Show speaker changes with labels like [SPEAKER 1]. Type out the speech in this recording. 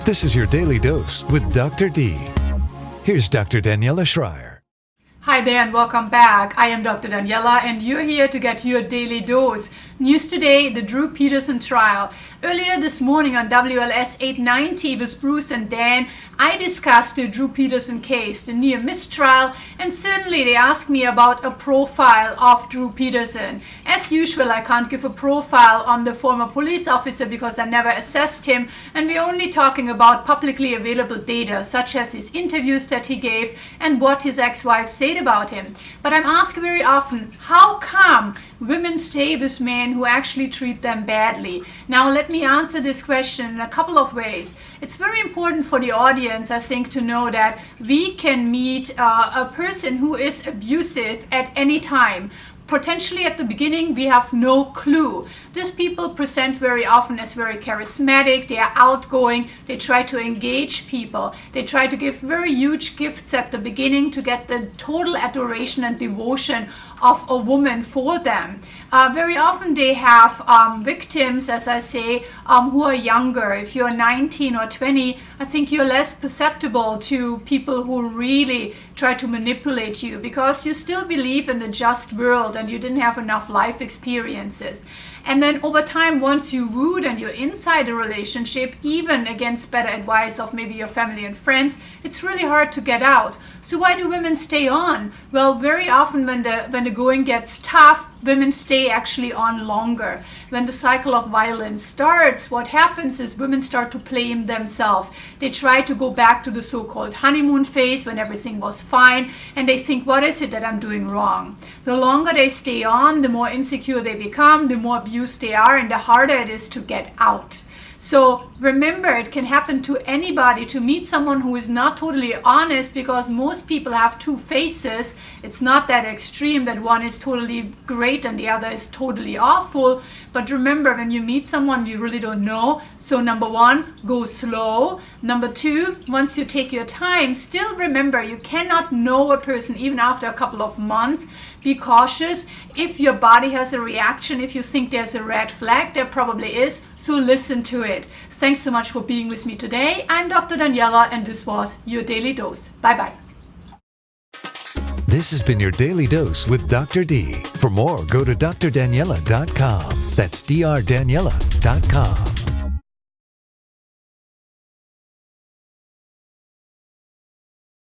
[SPEAKER 1] This is your Daily Dose with Dr. D. Here's Dr. Daniela Schreier.
[SPEAKER 2] Hi there and welcome back. I am Dr. Daniela and you're here to get your daily dose. News today, the Drew Peterson trial. Earlier this morning on WLS 890 with Bruce and Dan, I discussed the Drew Peterson case, the near mistrial, and certainly they asked me about a profile of Drew Peterson. As usual, I can't give a profile on the former police officer because I never assessed him, and we're only talking about publicly available data, such as his interviews that he gave and what his ex-wife said about him. But I'm asked very often, how come women stay with men who actually treat them badly? Now let me answer this question in a couple of ways. It's very important for the audience, I think, to know that we can meet a person who is abusive at any time. Potentially at the beginning, we have no clue. These people present very often as very charismatic, they are outgoing, they try to engage people, they try to give very huge gifts at the beginning to get the total adoration and devotion of a woman for them. Very often they have victims, as I say, who are younger. If you're 19 or 20, I think you're less perceptible to people who really try to manipulate you because you still believe in the just world and you didn't have enough life experiences. And then over time, once you root and you're inside a relationship, even against better advice of maybe your family and friends, it's really hard to get out. So why do women stay on? Well, very often when the going gets tough, women stay actually on longer. When the cycle of violence starts, what happens is women start to blame themselves. They try to go back to the so-called honeymoon phase when everything was fine, and they think, what is it that I'm doing wrong? The longer they stay on, the more insecure they become, the more abused they are, and the harder it is to get out. So remember, it can happen to anybody to meet someone who is not totally honest, because most people have two faces. It's not that extreme that one is totally great and the other is totally awful. But remember, when you meet someone you really don't know, so number one, go slow. Number two, once you take your time, still remember you cannot know a person even after a couple of months. Be cautious. If your body has a reaction, if you think there's a red flag, there probably is, so listen to it. Thanks so much for being with me today. I'm Dr. Daniela and this was your Daily Dose. Bye-bye.
[SPEAKER 1] This has been your Daily Dose with Dr. D. For more, go to dr-daniela.com. That's dr-daniela.com.